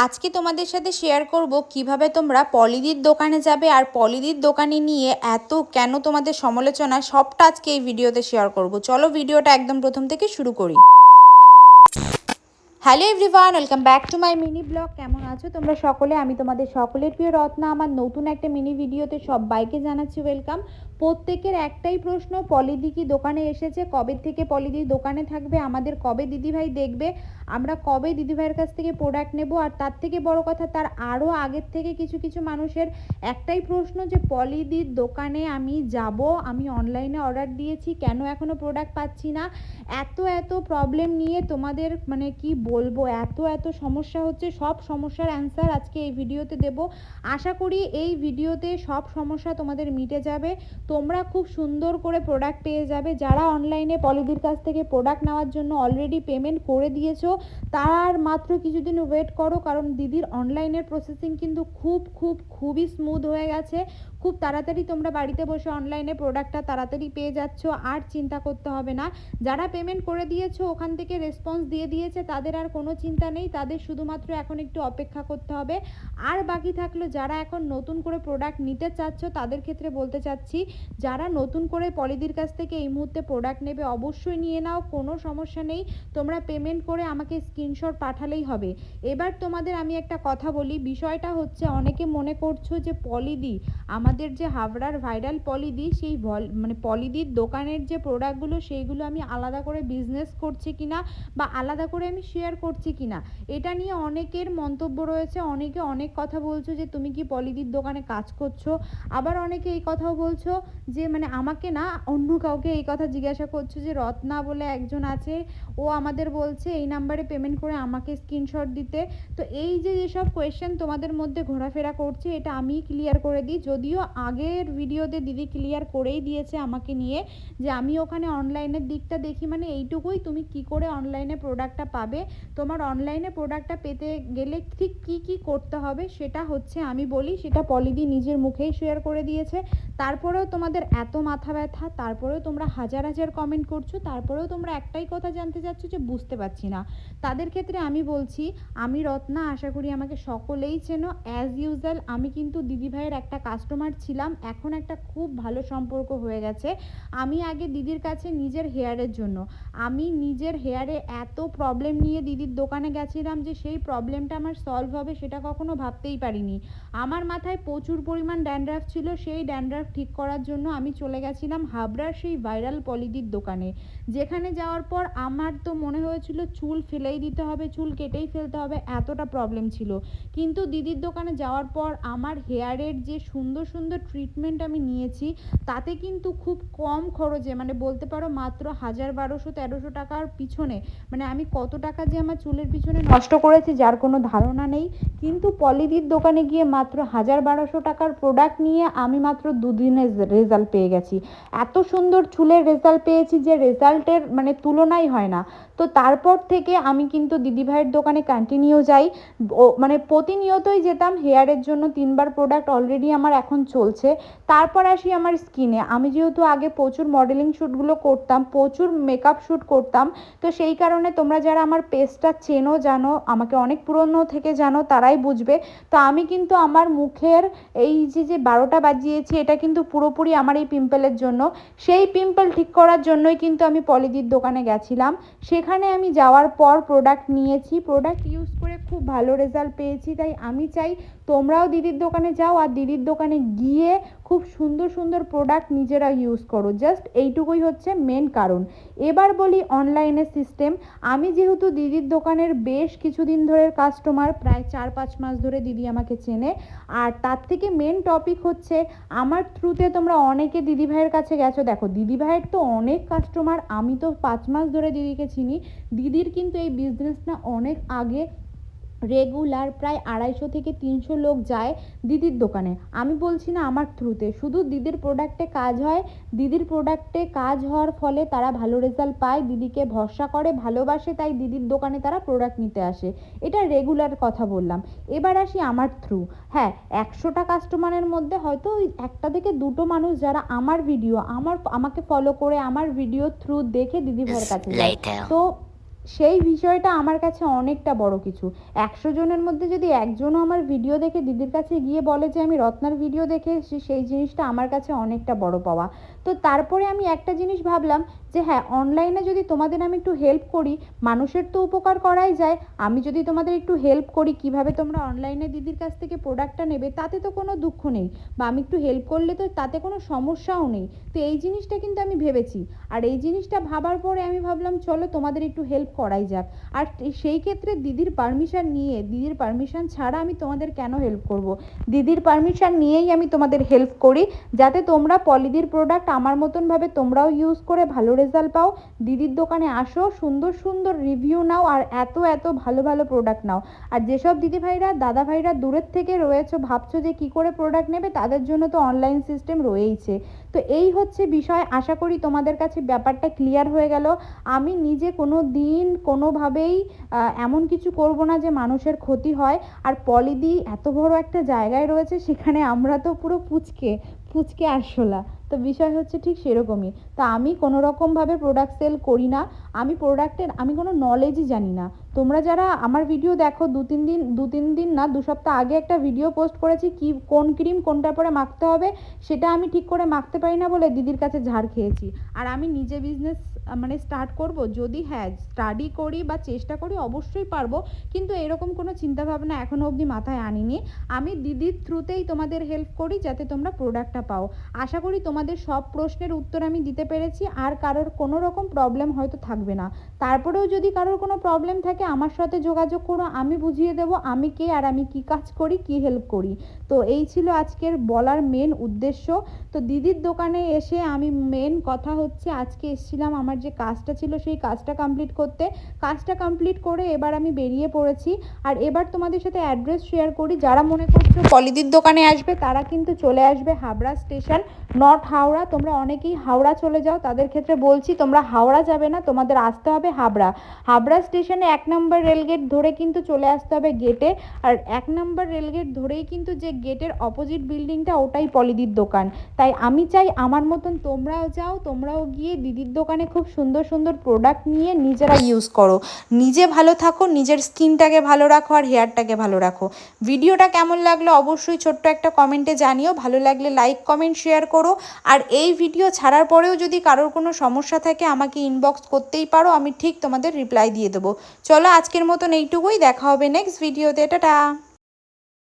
আজকে তোমাদের সাথে শেয়ার করব কিভাবে তোমরা পলিদির দোকানে যাবে আর পলিদির দোকানে নিয়ে এত কেন তোমাদের সমালোচনা সবটা আজকে এই ভিডিওতে শেয়ার করব। চলো ভিডিওটা একদম প্রথম থেকে শুরু করি। Hello everyone, welcome back to my mini blog. কেমন আছো তোমরা সকলে? আমি তোমাদের সকলের প্রিয় রত্না। আমার নতুন একটা মিনি ভিডিওতে সবাইকে জানাচ্ছি ওয়েলকাম। প্রত্যেকের একটাই প্রশ্ন, পলিদি কি দোকানে এসেছে? কবে থেকে পলিদি দোকানে থাকবে? আমাদের কবে দিদিভাই দেখবে? আমরা কবে দিদিভাইয়ের কাছ থেকে প্রোডাক্ট নেব? আর তার থেকে বড় কথা, তার আরও আগের থেকে কিছু কিছু মানুষের একটাই প্রশ্ন যে পলিদির দোকানে আমি যাব, আমি অনলাইনে অর্ডার দিয়েছি, কেন এখনও প্রোডাক্ট পাচ্ছি না? এত প্রবলেম নিয়ে তোমাদের মানে কি বলবো, এত সমস্যা হচ্ছে। সব সমস্যার অ্যান্সার আজকে এই ভিডিওতে দেব। আশা করি এই ভিডিওতে সব সমস্যা তোমাদের মিটে যাবে, তোমরা খুব সুন্দর করে প্রোডাক্ট পেয়ে যাবে। যারা অনলাইনে পলিদির কাছ থেকে প্রোডাক্ট নেওয়ার জন্য অলরেডি পেমেন্ট করে দিয়েছো, তার মাত্র কিছুদিন ওয়েট করো, কারণ দিদির অনলাইনের প্রসেসিং কিন্তু খুবই স্মুথ হয়ে গেছে। খুব তাড়াতাড়ি তোমরা বাড়িতে বসে অনলাইনে প্রোডাক্টটা তাড়াতাড়ি পেয়ে যাচ্ছ, আর চিন্তা করতে হবে না। যারা পেমেন্ট করে দিয়েছো, ওখান থেকে রেসপন্স দিয়ে দিয়েছে, তাদের আর কোনো চিন্তা নেই, তাদের শুধুমাত্র এখন একটু অপেক্ষা করতে হবে। আর বাকি থাকলো যারা এখন নতুন করে প্রোডাক্ট নিতে চাচ্ছ, তাদের ক্ষেত্রে বলতে চাচ্ছি, যারা নতুন করে পলিদির কাছ থেকে এই মুহূর্তে প্রোডাক্ট নেবে অবশ্যই নিয়ে নাও, কোনো সমস্যা নেই। তোমরা পেমেন্ট করে আমাকে স্ক্রিনশট পাঠালেই হবে। এবার তোমাদের আমি একটা কথা বলি, বিষয়টা হচ্ছে অনেকে মনে করছো যে পলিদি, আমাদের যে হাবড়ার ভাইরাল পলিদি, সেই মানে পলিদির দোকানের যে প্রোডাক্টগুলো সেইগুলো আমি আলাদা করে বিজনেস করছি কিনা বা আলাদা করে আমি শেয়ার করছি কিনা, এটা নিয়ে অনেকের মন্তব্য রয়েছে। অনেকে অনেক কথা বলছো যে তুমি কি পলিদির দোকানে কাজ করছো, আবার অনেকে এই কথাও বলছো যে মানে আমাকে না, অন্য কাউকে এই কথা জিজ্ঞাসা করছো যে রত্না বলে একজন আছে, ও আমাদের বলছে এই নাম্বারে পেমেন্ট করে আমাকে স্ক্রিনশট দিতে। তো এই যে যেসব কোয়েশ্চেন তোমাদের মধ্যে ঘোরাফেরা করছে, এটা আমি ক্লিয়ার করে দিই। যদিও আগের ভিডিওতে দিদি ক্লিয়ার করেই দিয়েছে আমাকে নিয়ে, যে আমি ওখানে অনলাইনের দিকটা দেখি, মানে এইটুকুই, তুমি কি করে অনলাইনে প্রোডাক্টটা পাবে, তোমার অনলাইনে প্রোডাক্টটা পেতে গেলে ঠিক কি করতে হবে সেটা হচ্ছে আমি বলি, সেটা পলিদি নিজের মুখেই শেয়ার করে দিয়েছে। তারপরেও তোমাদের এত মাথা ব্যথা, তারপরেও তোমরা হাজার কমেন্ট করছো, তারপরেও তোমরা একটাই কথা জানতে চাচ্ছ যে বুঝতে পারছি না। তাদের ক্ষেত্রে আমি বলছি, আমি রত্না, আশা করি আমাকে সকলেই চেনো। অ্যাজ ইউজুয়াল আমি কিন্তু দিদিভাইয়ের একটা কাস্টমার ছিলাম, এখন একটা খুব ভালো সম্পর্ক হয়ে গেছে। আমি আগে দিদির কাছে নিজের হেয়ারের জন্য, আমি নিজের হেয়ারে এত প্রবলেম নিয়ে দিদির দোকানে গেছিলাম যে সেই প্রবলেমটা আমার সলভ হবে সেটা কখনো ভাবতেই পারিনি। আমার মাথায় প্রচুর পরিমাণ ড্যান্ড্রাফ ছিল, সেই ড্যান্ড্রাফ ঠিক করার জন্য আমি চলে গেছিলাম হাবড়ার সেই ভাইরাল পলিদির দোকানে, যেখানে যাওয়ার পর আমার তো মনে হয়েছিল চুল ফেলেই দিতে হবে, চুল কেটেই ফেলতে হবে, এতটা প্রবলেম ছিল। কিন্তু দিদির দোকানে যাওয়ার পর আমার হেয়ারের যে সুন্দর ট্রিটমেন্ট আমি নিয়েছি, তাতে কিন্তু খুব কম খরচে, মানে বলতে পারো মাত্র 1200-1300 টাকার পিছনে, মানে আমি কত টাকা যে আমার চুলের পিছনে নষ্ট করেছি যার কোনো ধারণা নেই। কিন্তু পলিদির দোকানে গিয়ে মাত্র 1200 টাকার প্রোডাক্ট নিয়ে আমি মাত্র দুদিনের রেজাল্ট পেয়ে গেছি। এত সুন্দর চুলের রেজাল্ট পেয়েছি যে রেজাল্টের মানে তুলনাই হয় না। তো তারপর থেকে আমি কিন্তু দিদিভাইয়ের দোকানে কন্টিনিউ যাই, মানে প্রতিনিয়তই যেতাম। হেয়ারের জন্য 3বার প্রোডাক্ট অলরেডি আমার এখন চলছে। তারপর আসি আমার স্কিনে, আমি যেহেতু আগে প্রচুর মডেলিং শ্যুটগুলো করতাম, প্রচুর মেকআপ শ্যুট করতাম, তো সেই কারণে তোমরা যারা আমার পেজটা চেনো, জানো, আমাকে অনেক পুরনো থেকে জানো, তারাই বুঝবে। তো আমি কিন্তু আমার মুখের এই যে 12টা বাজিয়েছি, এটা কিন্তু পুরোপুরি আমার এই পিম্পলের জন্য। সেই পিম্পল ঠিক করার জন্যই কিন্তু আমি পলিদির দোকানে গেছিলাম। সেখানে আমি যাওয়ার পর প্রোডাক্ট নিয়েছি, প্রোডাক্ট ইউজ করে খুব ভালো রেজাল্ট পেয়েছি। তাই আমি চাই তোমরাও দিদির দোকানে যাও, আর দিদির দোকানে গিয়ে খুব সুন্দর প্রোডাক্ট নিজেরা ইউজ করো। জাস্ট এইটুকুই হচ্ছে মেন কারণ। এবার বলি অনলাইনের সিস্টেম। আমি যেহেতু দিদির দোকানের বেশ কিছুদিন ধরে কাস্টমার, প্রায় 4-5 মাস ধরে দিদি আমাকে চেনে। আর তার থেকে মেন টপিক হচ্ছে আমার থ্রুতে তোমরা অনেকে দিদিভাইয়ের কাছে গেছো। দেখো দিদিভাইয়ের তো অনেক কাস্টমার, আমি তো 5 মাস ধরে দিদিকে চিনি। দিদির কিন্তু এই বিজনেসটা অনেক আগে, রেগুলার প্রায় 250 থেকে 300 লোক যায় দিদির দোকানে। আমি বলছি না আমার থ্রুতে, শুধু দিদির প্রোডাক্টে কাজ হয়, দিদির প্রোডাক্টে কাজ হওয়ার ফলে তারা ভালো রেজাল্ট পায়, দিদিকে ভরসা করে, ভালোবাসে, তাই দিদির দোকানে তারা প্রোডাক্ট নিতে আসে। এটা রেগুলার কথা বললাম। এবার আসি আমার থ্রু। হ্যাঁ, 100টা কাস্টমারের মধ্যে হয়তো ওই 1টা থেকে 2টো মানুষ যারা আমার ভিডিও, আমাকে ফলো করে আমার ভিডিও থ্রু দেখে দিদিভাইয়ের কাছে যায়। তো সেই বিষয়টা আমার কাছে অনেকটা বড় কিছু। 100 জনের মধ্যে যদি একজনও আমার ভিডিও দেখে দিদির কাছে গিয়ে বলে যে আমি রত্নার ভিডিও দেখে এসেছি, সেই জিনিসটা আমার কাছে অনেকটা বড় পাওয়া। তো তারপরে আমি একটা জিনিস ভাবলাম যে হ্যাঁ, অনলাইনে যদি তোমাদের আমি একটু হেল্প করি, মানুষের তো উপকার করাই যায়। আমি যদি তোমাদের একটু হেল্প করি কীভাবে তোমরা অনলাইনে দিদির কাছ থেকে প্রোডাক্টটা নেবে, তাতে তো কোনো দুঃখ নেই, বা আমি একটু হেল্প করলে তো তাতে কোনো সমস্যাও নেই। তো এই জিনিসটা কিন্তু আমি ভেবেছি, আর এই জিনিসটা ভাবার পরে আমি ভাবলাম চলো তোমাদের একটু হেল্প করাই যাক। আর সেই ক্ষেত্রে দিদির পারমিশন নিয়ে, দিদির পারমিশন ছাড়া আমি তোমাদের কেন হেল্প করব? দিদির পারমিশন নিয়েই আমি তোমাদের হেল্প করি, যাতে তোমরা পলিদির প্রোডাক্ট আমার মতনভাবে তোমরাও ইউজ করে ভালো রেজাল্ট পাও। দিদির দোকানে আসো, সুন্দর সুন্দর রিভিউ নাও, আর এত এত ভালো ভালো প্রোডাক্ট নাও। আর যেসব দিদিভাইরা দাদা ভাইরা দূরের থেকে রয়েছে, ভাবছো যে কী করে প্রোডাক্ট নেবে, তাদের জন্য তো অনলাইন সিস্টেম রয়েইছে। তো এই হচ্ছে বিষয়। আশা করি তোমাদের কাছে ব্যাপারটা ক্লিয়ার হয়ে গেল। আমি নিজে কোনো দিন কোনোভাবেই এমন কিছু করব না যে মানুষের ক্ষতি হয়। আর পলিদি এত বড় একটা জায়গায় রয়েছে, সেখানে আমরা তো পুরো পুচকে পুচকে আরশোলা। তো বিষয় হচ্ছে ঠিক সেরকমই। তো আমি কোনো রকমভাবে প্রোডাক্ট সেল করি না। আমি প্রোডাক্টের আমি কোনো নলেজই জানি না। তোমরা যারা আমার ভিডিও দেখো, দু তিন দিন না, 2 সপ্তাহ আগে একটা ভিডিও পোস্ট করেছি কি কোন ক্রিম কোনটার পরে মাখতে হবে, সেটা আমি ঠিক করে মাখতে পারি না বলে দিদির কাছে ঝাড় খেয়েছি। আর আমি নিজে বিজনেস মানে স্টার্ট করব, যদি হ্যাঁ স্টাডি করি বা চেষ্টা করি অবশ্যই পারবো, কিন্তু এরকম কোনো চিন্তাভাবনা এখনও অবধি মাথায় আনিনি। আমি দিদির থ্রুতেই তোমাদের হেল্প করি যাতে তোমরা প্রোডাক্টটা পাও। আশা করি তোমাদের সব প্রশ্নের উত্তর আমি দিতে পেরেছি, আর কারোর কোনো রকম প্রবলেম হয়তো থাকবে না। তারপরেও যদি কারোর কোনো প্রবলেম থাকে আমার সাথে যোগাযোগ করো, আমি বুঝিয়ে দেবো আমি কে আর আমি কী কাজ করি, কী হেল্প করি। তো এই ছিল আজকের বলার মেন উদ্দেশ্য। তো দিদির দোকানে এসে আমি মেন কথা হচ্ছে আজকে এসেছিলাম আমার যে কাজটা ছিল সেই কাজটা কমপ্লিট করতে। কাজটা কমপ্লিট করে এবার আমি বেরিয়ে পড়েছি। আর এবার তোমাদের সাথে অ্যাড্রেস শেয়ার করি। যারা মনে করছো পলিদির দোকানে আসবে, তারা কিন্তু চলে আসবে হাবড়া স্টেশন, নট হাওড়া। তোমরা অনেকেই হাওড়া চলে যাও, তাদের ক্ষেত্রে বলছি তোমরা হাওড়া যাবে না, তোমাদের আসতে হবে হাবড়া। হাবড়া স্টেশনে 1 নম্বর রেলগেট ধরে কিন্তু চলে আসতে হবে গেটে। আর 1 নম্বর রেলগেট ধরেই কিন্তু যে গেটের অপোজিট বিল্ডিংটা, ওটাই পলিদির দোকান। তাই আমি চাই আমার মতন তোমরাও যাও, তোমরাও গিয়ে দিদির দোকানে খুব সুন্দর সুন্দর প্রোডাক্ট নিয়ে নিজেরা ইউজ করো। নিজে ভালো থাকো, নিজের স্কিনটাকে ভালো রাখো, আর হেয়ারটাকে ভালো রাখো। ভিডিওটা কেমন লাগলো অবশ্যই ছোট্ট একটা কমেন্টে জানিও। ভালো লাগলে লাইক কমেন্ট শেয়ার করো। আর এই ভিডিও ছাড়ার পরেও যদি কারোর কোনো সমস্যা থাকে আমাকে ইনবক্স করতেই পারো, আমি ঠিক তোমাদের রিপ্লাই দিয়ে দেবো। চলো আজকের মতন এইটুকুই, দেখা হবে নেক্সট ভিডিওতে। টাটা।